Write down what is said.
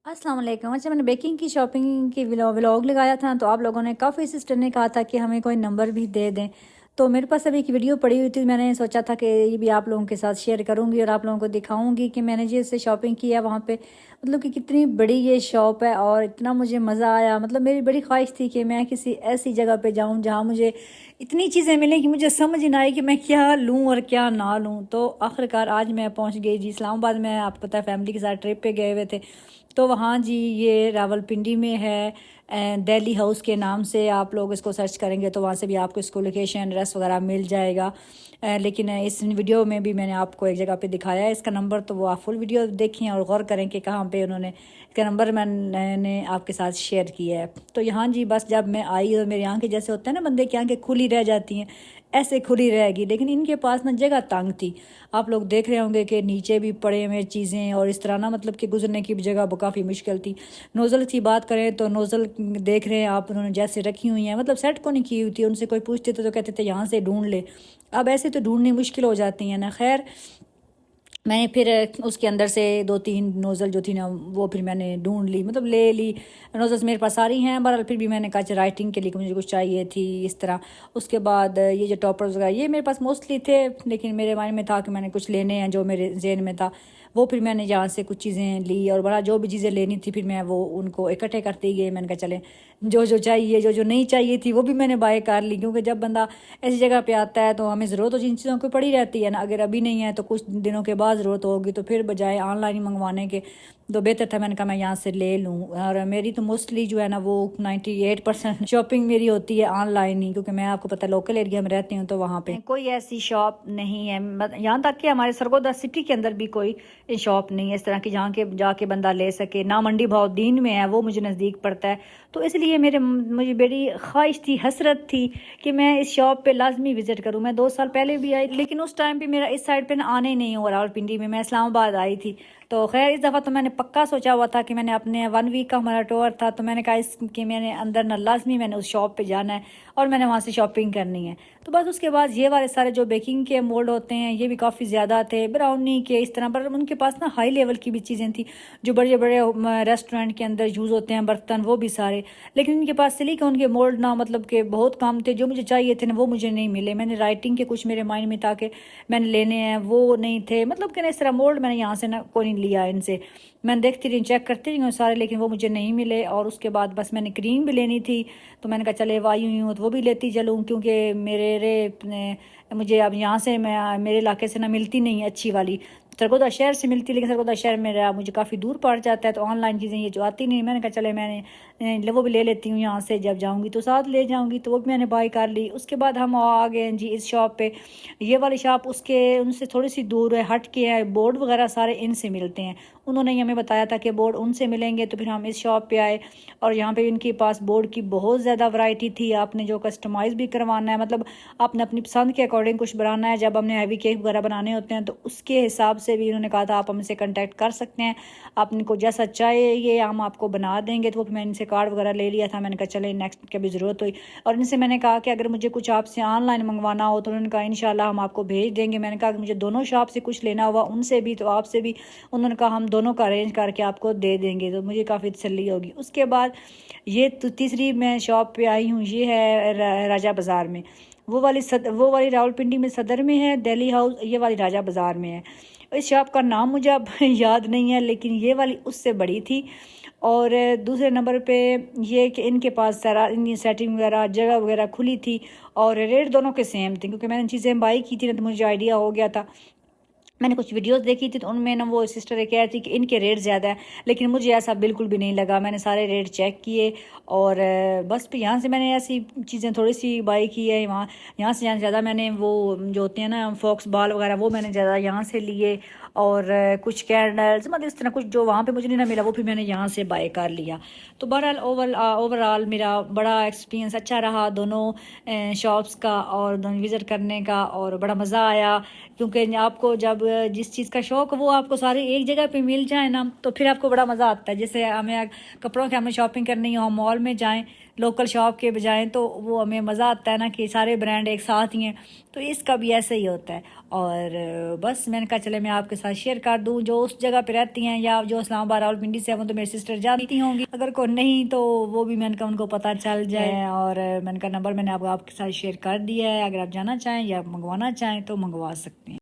अस्सलाम वालेकुम। अच्छा, मैंने बेकिंग की शॉपिंग की व्लॉग लगाया था, तो आप लोगों ने काफ़ी सिस्टर ने कहा था कि हमें कोई नंबर भी दे दें। तो मेरे पास अभी एक वीडियो पड़ी हुई थी, मैंने सोचा था कि ये भी आप लोगों के साथ शेयर करूंगी और आप लोगों को दिखाऊंगी कि मैंने जैसे शॉपिंग की है वहाँ पे, मतलब कि कितनी बड़ी ये शॉप है और इतना मुझे मज़ा आया। मतलब मेरी बड़ी ख्वाहिश थी कि मैं किसी ऐसी जगह पे जाऊँ जहाँ मुझे इतनी चीज़ें मिलें कि मुझे समझ ही ना आए कि मैं क्या लूँ और क्या ना लूँ। तो आखिरकार आज मैं पहुँच गई जी इस्लामाबाद में। आपको पता है फैमिली के साथ ट्रिप पे गए हुए थे। तो वहाँ जी ये रावलपिंडी में है, दिल्ली हाउस के नाम से आप लोग इसको सर्च करेंगे तो वहाँ से भी आपको इसको लोकेशन एड्रेस वगैरह मिल जाएगा। लेकिन इस वीडियो में भी मैंने आपको एक जगह पे दिखाया है इसका नंबर, तो वो आप फुल वीडियो देखें और गौर करें कि कहाँ पे उन्होंने इसका नंबर मैंने आपके साथ शेयर किया है। तो यहाँ जी बस जब मैं आई और मेरी आंखें जैसे होता है ना बंदे की आंखें खुली रह जाती हैं, ऐसे खुली रहेगी। लेकिन इनके पास ना जगह तंग थी। आप लोग देख रहे होंगे कि नीचे भी पड़े हुए चीज़ें और इस तरह ना, मतलब कि गुजरने की भी जगह काफ़ी मुश्किल थी। नोज़ल की बात करें तो नोज़ल देख रहे हैं आप, उन्होंने जैसे रखी हुई हैं, मतलब सेट को नहीं की हुई थी। उनसे कोई पूछते तो कहते थे यहाँ से ढूंढ ले। अब ऐसे तो ढूंढनी मुश्किल हो जाती हैं ना। खैर, मैंने फिर उसके अंदर से दो तीन नोज़ल जो थी ना वो फिर मैंने ढूंढ ली, मतलब ले ली। नोज़ल्स मेरे पास सारी हैं, बहरहाल फिर भी मैंने कहा अच्छा राइटिंग के लिए मुझे कुछ चाहिए थी इस तरह। उसके बाद ये जो टॉपर्स वगैरह ये मेरे पास मोस्टली थे, लेकिन मेरे माइंड में था कि मैंने कुछ लेने हैं, जो मेरे जहन में था वो फिर मैंने यहाँ से कुछ चीज़ें ली। और बड़ा जो भी चीज़ें लेनी थी फिर मैं वो उनको इकट्ठे करती गई। मैंने कहा चले जो जो चाहिए, जो जो नहीं चाहिए थी वो भी मैंने बाय कर ली, क्योंकि जब बंदा ऐसी जगह पे आता है तो हमें ज़रूरत तो जिन चीज़ों की पड़ी रहती है ना, अगर अभी नहीं है तो कुछ दिनों के बाद ज़रूरत होगी, तो फिर बजाय ऑनलाइन ही मंगवाने के तो बेहतर था मैंने कहा मैं यहाँ से ले लूँ। और मेरी तो मोस्टली जो है ना वो 98% शॉपिंग मेरी होती है ऑनलाइन ही, क्योंकि मैं आपको पता है लोकल एरिया में रहती हूँ तो वहाँ पे कोई ऐसी शॉप नहीं है, यहाँ तक कि हमारे सरगोदा सिटी के अंदर भी कोई शॉप नहीं है इस तरह की जहाँ के जाके बंदा ले सके ना। मंडी भावदीन में है, वो मुझे नज़दीक पड़ता है। तो इसलिए मुझे बड़ी ख्वाहिश थी, हसरत थी कि मैं इस शॉप पे लाजमी विज़िट करूँ। मैं 2 साल पहले भी आई, लेकिन उस टाइम पे मेरा इस साइड पे ना आने ही नहीं हुआ रावलपिंडी में, मैं इस्लामाबाद आई थी। तो खैर इस दफ़ा तो मैंने पक्का सोचा हुआ था कि मैंने अपने 1 वीक का हमारा टूर था, तो मैंने कहा इसके मैंने अंदर ना लाजमी मैंने उस शॉप पे जाना है और मैंने वहाँ से शॉपिंग करनी है। तो बस उसके बाद ये वाले सारे जो बेकिंग के मोल्ड होते हैं ये भी काफ़ी ज़्यादा थे, ब्राउनी के इस तरह, पर उनके पास ना हाई लेवल की भी चीज़ें थी जो बड़े बड़े रेस्टोरेंट के अंदर यूज़ होते हैं बर्तन, वो भी सारे। लेकिन इनके पास सिलिकॉन के मोल्ड ना, मतलब कि बहुत कम थे। जो मुझे चाहिए थे ना वो मुझे नहीं मिले। मैंने राइटिंग के कुछ मेरे माइंड में था कि मैंने लेने हैं, वो नहीं थे। मतलब कि ना इस तरह मोल्ड मैंने यहाँ से ना कोई नहीं लिया इनसे। मैंने देखती रही, चेक करती रही हूँ सारे, लेकिन वो मुझे नहीं मिले। और उसके बाद बस मैंने क्रीम भी लेनी थी, तो मैंने कहा चले वाई हुई हूँ तो वो भी लेती चलूँ, क्योंकि मुझे अब यहाँ से मैं मेरे इलाके से ना मिलती नहीं है अच्छी वाली। सरगोदा शहर से मिलती, लेकिन सरगोदा शहर मेरा मुझे काफ़ी दूर पड़ जाता है, तो ऑनलाइन चीज़ें ये जो आती नहीं। मैंने कहा चले वो भी ले लेती हूँ यहाँ से, जब जाऊँगी तो साथ ले जाऊँगी, तो वो भी मैंने बाय कर ली। उसके बाद हम आ गए जी इस शॉप पे। ये वाली शॉप उसके उनसे थोड़ी सी दूर है, हट के है। बोर्ड वगैरह सारे इनसे मिलते हैं। उन्होंने हमें बताया था कि बोर्ड उनसे मिलेंगे, तो फिर हम इस शॉप पे आए और यहाँ पे इनके पास बोर्ड की बहुत ज़्यादा वैरायटी थी। आपने जो कस्टमाइज़ भी करवाना है, मतलब आपने अपनी पसंद के अकॉर्डिंग कुछ बनाना है, जब हमने हैवी केक वगैरह बनाने होते हैं तो उसके हिसाब से भी उन्होंने कहा था आप हमसे कांटेक्ट कर सकते हैं, आपको जैसा चाहिए हम आपको बना देंगे। तो मैंने इनसे कार्ड वगैरह ले लिया था। मैंने कहा चले नेक्स्ट कभी ज़रूरत हुई, और इनसे मैंने कहा कि अगर मुझे कुछ आपसे ऑनलाइन मंगवाना हो तो उन्होंने कहा इंशाल्लाह हम आपको भेज देंगे। मैंने कहा कि मुझे दोनों शॉप से कुछ लेना हुआ, उनसे भी तो आपसे भी, उन्होंने कहा हम दोनों का अरेंज करके आपको दे देंगे। तो मुझे काफ़ी तसल्ली होगी। उसके बाद ये तो तीसरी मैं शॉप पे आई हूँ, ये है राजा बाज़ार में। वो वाली रावलपिंडी में सदर में है दिल्ली हाउस, ये वाली राजा बाज़ार में है। इस शॉप का नाम मुझे अब याद नहीं है, लेकिन ये वाली उससे बड़ी थी। और दूसरे नंबर पे ये कि इनके पास सारा इनकी सेटिंग वगैरह जगह वगैरह खुली थी, और रेट दोनों के सेम थे, क्योंकि मैंने चीज़ें बाई की थी ना तो मुझे आइडिया हो गया था। मैंने कुछ वीडियोस देखी थी तो उनमें ना वो सिस्टर ये कह रही थी कि इनके रेट ज़्यादा है, लेकिन मुझे ऐसा बिल्कुल भी नहीं लगा। मैंने सारे रेट चेक किए और बस फिर यहाँ से मैंने ऐसी चीज़ें थोड़ी सी बाई की है। यहाँ से ज़्यादा मैंने वो जो होते हैं ना फॉक्स बॉल वगैरह वो मैंने ज़्यादा यहाँ से लिए, और कुछ कैंडल्स, मतलब इस तरह कुछ जो वहाँ पे मुझे नहीं ना मिला वो फिर मैंने यहाँ से बाय कर लिया। तो बहरहाल ओवरऑल मेरा बड़ा एक्सपीरियंस अच्छा रहा दोनों शॉप्स का और दोनों विज़िट करने का, और बड़ा मज़ा आया। क्योंकि आपको जब जिस चीज़ का शौक़ वो आपको सारी एक जगह पे मिल जाए ना तो फिर आपको बड़ा मज़ा आता है। जैसे हमें कपड़ों की हमें शॉपिंग करनी हो, हम मॉल में जाएं लोकल शॉप के बजाय, तो वो हमें मज़ा आता है ना कि सारे ब्रांड एक साथ ही हैं। तो इसका भी ऐसा ही होता है। और बस मैंने कहा चले मैं आपके ساتھ شیئر کر دوں. جو اس جگہ پہ رہتی ہیں یا جو اسلام آباد راولپنڈی سے ہیں وہ تو میری سسٹر جانتی ہوں گی, اگر کوئی نہیں تو وہ بھی میں نے کہا ان کو پتہ چل جائے. اور میں نے کہا نمبر میں نے آپ کے ساتھ شیئر کر دیا ہے, اگر آپ جانا چاہیں یا منگوانا چاہیں تو منگوا سکتے ہیں.